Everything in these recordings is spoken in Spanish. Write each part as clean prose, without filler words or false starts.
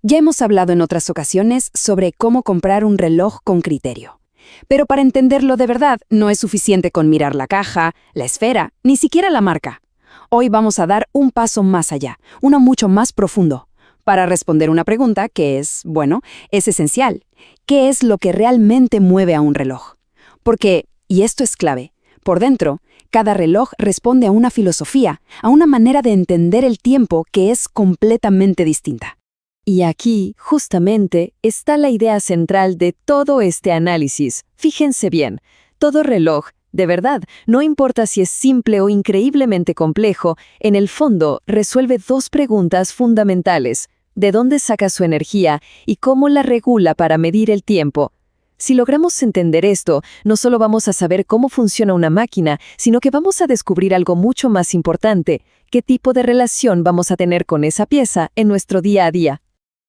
Ya hemos hablado en otras ocasiones sobre cómo comprar un reloj con criterio. Pero para entenderlo de verdad, no es suficiente con mirar la caja, la esfera, ni siquiera la marca. Hoy vamos a dar un paso más allá, uno mucho más profundo, para responder una pregunta que es esencial. ¿Qué es lo que realmente mueve a un reloj? Porque, y esto es clave, por dentro, cada reloj responde a una filosofía, a una manera de entender el tiempo que es completamente distinta. Y aquí, justamente, está la idea central de todo este análisis. Fíjense bien, todo reloj, de verdad, no importa si es simple o increíblemente complejo, en el fondo resuelve dos preguntas fundamentales: ¿de dónde saca su energía y cómo la regula para medir el tiempo? Si logramos entender esto, no solo vamos a saber cómo funciona una máquina, sino que vamos a descubrir algo mucho más importante: qué tipo de relación vamos a tener con esa pieza en nuestro día a día.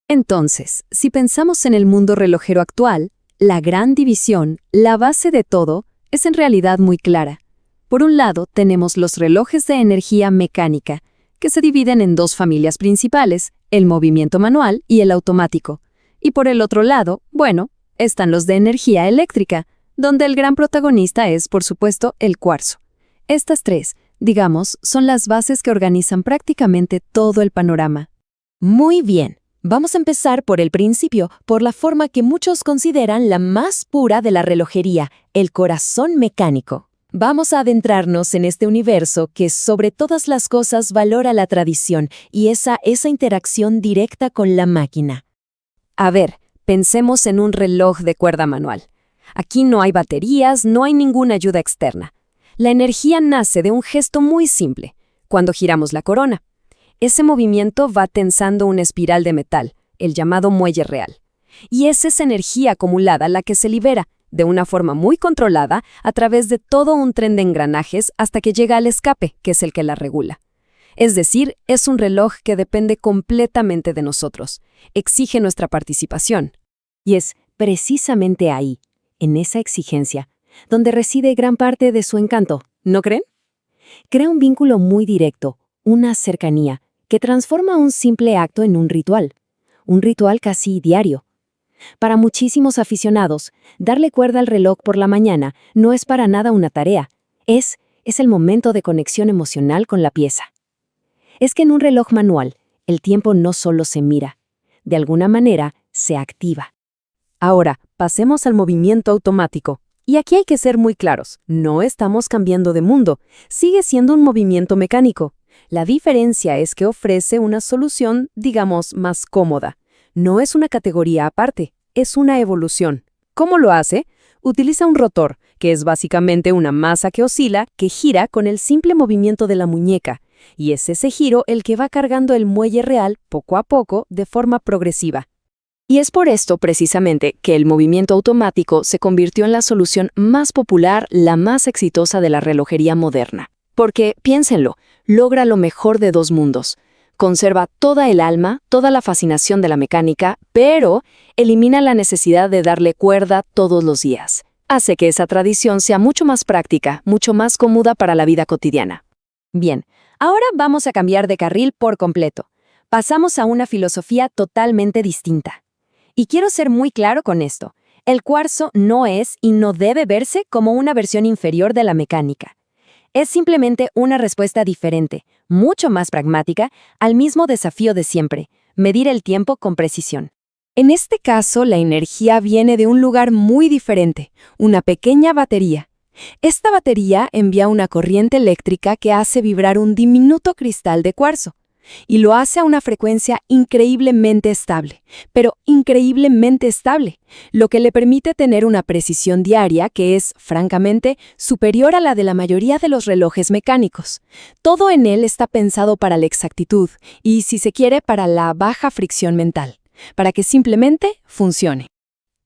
Entonces, si pensamos en el mundo relojero actual, la gran división, la base de todo, es en realidad muy clara. Por un lado, tenemos los relojes de energía mecánica, que se dividen en dos familias principales, el movimiento manual y el automático. Y por el otro lado, están los de energía eléctrica, donde el gran protagonista es, por supuesto, el cuarzo. Estas tres, son las bases que organizan prácticamente todo el panorama. Muy bien. Vamos a empezar por el principio, por la forma que muchos consideran la más pura de la relojería, el corazón mecánico. Vamos a adentrarnos en este universo que sobre todas las cosas valora la tradición y esa interacción directa con la máquina. A ver, pensemos en un reloj de cuerda manual. Aquí no hay baterías, no hay ninguna ayuda externa. La energía nace de un gesto muy simple, cuando giramos la corona. Ese movimiento va tensando una espiral de metal, el llamado muelle real. Y es esa energía acumulada la que se libera, de una forma muy controlada, a través de todo un tren de engranajes hasta que llega al escape, que es el que la regula. Es decir, es un reloj que depende completamente de nosotros. Exige nuestra participación. Y es precisamente ahí, en esa exigencia, donde reside gran parte de su encanto, ¿no creen? Crea un vínculo muy directo, una cercanía, que transforma un simple acto en un ritual casi diario. Para muchísimos aficionados, darle cuerda al reloj por la mañana no es para nada una tarea, es el momento de conexión emocional con la pieza. Es que en un reloj manual, el tiempo no solo se mira, de alguna manera se activa. Ahora, pasemos al movimiento automático. Y aquí hay que ser muy claros, no estamos cambiando de mundo, sigue siendo un movimiento mecánico. La diferencia es que ofrece una solución, más cómoda. No es una categoría aparte, es una evolución. ¿Cómo lo hace? Utiliza un rotor, que es básicamente una masa que oscila, que gira con el simple movimiento de la muñeca, y es ese giro el que va cargando el muelle real poco a poco de forma progresiva. Y es por esto, precisamente, que el movimiento automático se convirtió en la solución más popular, la más exitosa de la relojería moderna. Porque, piénsenlo, logra lo mejor de dos mundos. Conserva toda el alma, toda la fascinación de la mecánica, pero elimina la necesidad de darle cuerda todos los días. Hace que esa tradición sea mucho más práctica, mucho más cómoda para la vida cotidiana. Bien, ahora vamos a cambiar de carril por completo. Pasamos a una filosofía totalmente distinta. Y quiero ser muy claro con esto. El cuarzo no es y no debe verse como una versión inferior de la mecánica. Es simplemente una respuesta diferente, mucho más pragmática, al mismo desafío de siempre: medir el tiempo con precisión. En este caso, la energía viene de un lugar muy diferente, una pequeña batería. Esta batería envía una corriente eléctrica que hace vibrar un diminuto cristal de cuarzo, y lo hace a una frecuencia increíblemente estable, pero increíblemente estable, lo que le permite tener una precisión diaria que es, francamente, superior a la de la mayoría de los relojes mecánicos. Todo en él está pensado para la exactitud y, si se quiere, para la baja fricción mental, para que simplemente funcione.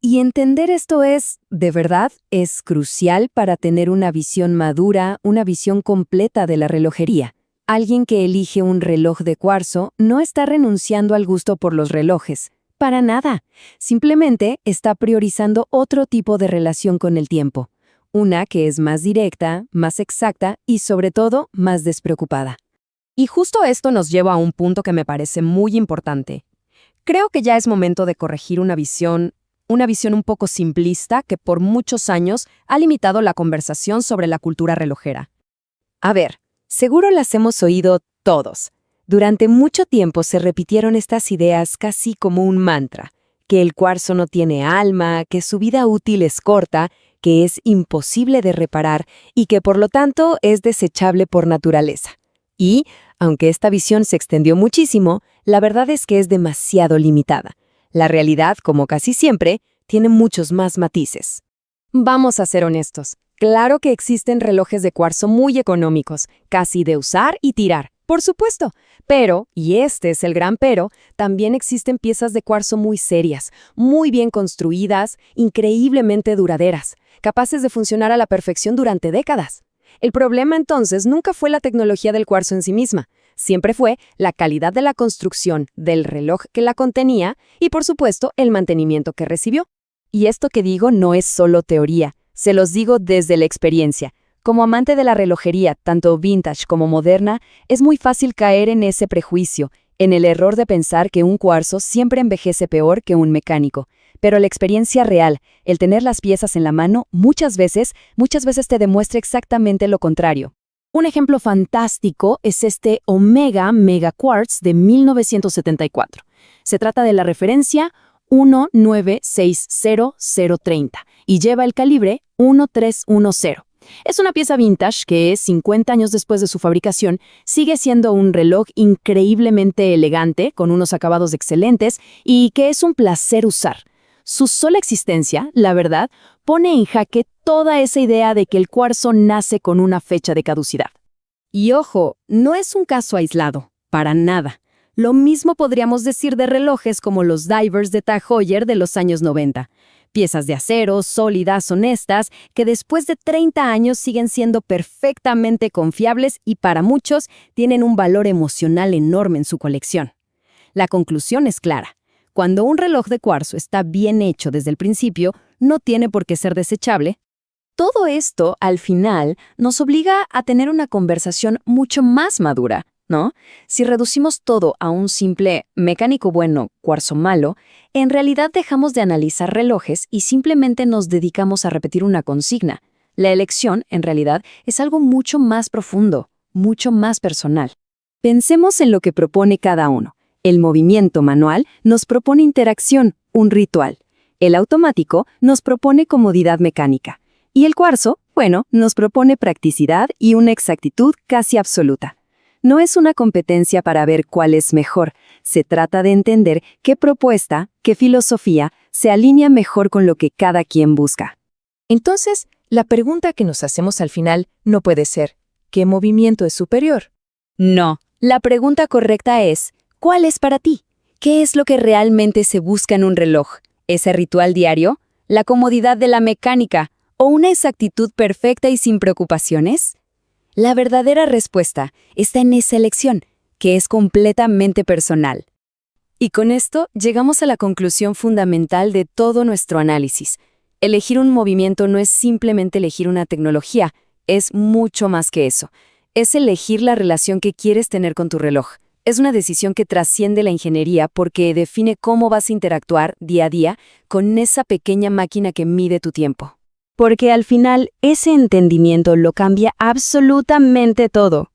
Y entender esto de verdad, es crucial para tener una visión madura, una visión completa de la relojería. Alguien que elige un reloj de cuarzo no está renunciando al gusto por los relojes, para nada. Simplemente está priorizando otro tipo de relación con el tiempo, una que es más directa, más exacta y, sobre todo, más despreocupada. Y justo esto nos lleva a un punto que me parece muy importante. Creo que ya es momento de corregir una visión un poco simplista que por muchos años ha limitado la conversación sobre la cultura relojera. A ver, seguro las hemos oído todos. Durante mucho tiempo se repitieron estas ideas casi como un mantra, que el cuarzo no tiene alma, que su vida útil es corta, que es imposible de reparar y que por lo tanto es desechable por naturaleza. Y, aunque esta visión se extendió muchísimo, la verdad es que es demasiado limitada. La realidad, como casi siempre, tiene muchos más matices. Vamos a ser honestos. Claro que existen relojes de cuarzo muy económicos, casi de usar y tirar, por supuesto. Pero, y este es el gran pero, también existen piezas de cuarzo muy serias, muy bien construidas, increíblemente duraderas, capaces de funcionar a la perfección durante décadas. El problema entonces nunca fue la tecnología del cuarzo en sí misma, siempre fue la calidad de la construcción del reloj que la contenía y, por supuesto, el mantenimiento que recibió. Y esto que digo no es solo teoría, se los digo desde la experiencia. Como amante de la relojería, tanto vintage como moderna, es muy fácil caer en ese prejuicio, en el error de pensar que un cuarzo siempre envejece peor que un mecánico. Pero la experiencia real, el tener las piezas en la mano, muchas veces te demuestra exactamente lo contrario. Un ejemplo fantástico es este Omega Mega Quartz de 1974. Se trata de la referencia 1960030 y lleva el calibre 1310. Es una pieza vintage que, 50 años después de su fabricación, sigue siendo un reloj increíblemente elegante, con unos acabados excelentes y que es un placer usar. Su sola existencia, la verdad, pone en jaque toda esa idea de que el cuarzo nace con una fecha de caducidad. Y ojo, no es un caso aislado, para nada. Lo mismo podríamos decir de relojes como los divers de Tag Heuer de los años 90. Piezas de acero, sólidas, honestas, que después de 30 años siguen siendo perfectamente confiables y para muchos tienen un valor emocional enorme en su colección. La conclusión es clara. Cuando un reloj de cuarzo está bien hecho desde el principio, no tiene por qué ser desechable. Todo esto, al final, nos obliga a tener una conversación mucho más madura, ¿no? Si reducimos todo a un simple mecánico bueno, cuarzo malo, en realidad dejamos de analizar relojes y simplemente nos dedicamos a repetir una consigna. La elección, en realidad, es algo mucho más profundo, mucho más personal. Pensemos en lo que propone cada uno. El movimiento manual nos propone interacción, un ritual. El automático nos propone comodidad mecánica. Y el cuarzo, bueno, nos propone practicidad y una exactitud casi absoluta. No es una competencia para ver cuál es mejor. Se trata de entender qué propuesta, qué filosofía se alinea mejor con lo que cada quien busca. Entonces, la pregunta que nos hacemos al final no puede ser, ¿qué movimiento es superior? No, la pregunta correcta es, ¿cuál es para ti? ¿Qué es lo que realmente se busca en un reloj? ¿Ese ritual diario? ¿La comodidad de la mecánica? ¿O una exactitud perfecta y sin preocupaciones? La verdadera respuesta está en esa elección, que es completamente personal. Y con esto llegamos a la conclusión fundamental de todo nuestro análisis. Elegir un movimiento no es simplemente elegir una tecnología, es mucho más que eso. Es elegir la relación que quieres tener con tu reloj. Es una decisión que trasciende la ingeniería porque define cómo vas a interactuar día a día con esa pequeña máquina que mide tu tiempo. Porque al final, ese entendimiento lo cambia absolutamente todo.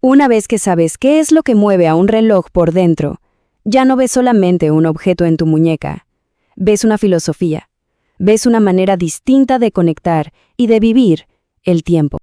Una vez que sabes qué es lo que mueve a un reloj por dentro, ya no ves solamente un objeto en tu muñeca. Ves una filosofía. Ves una manera distinta de conectar y de vivir el tiempo.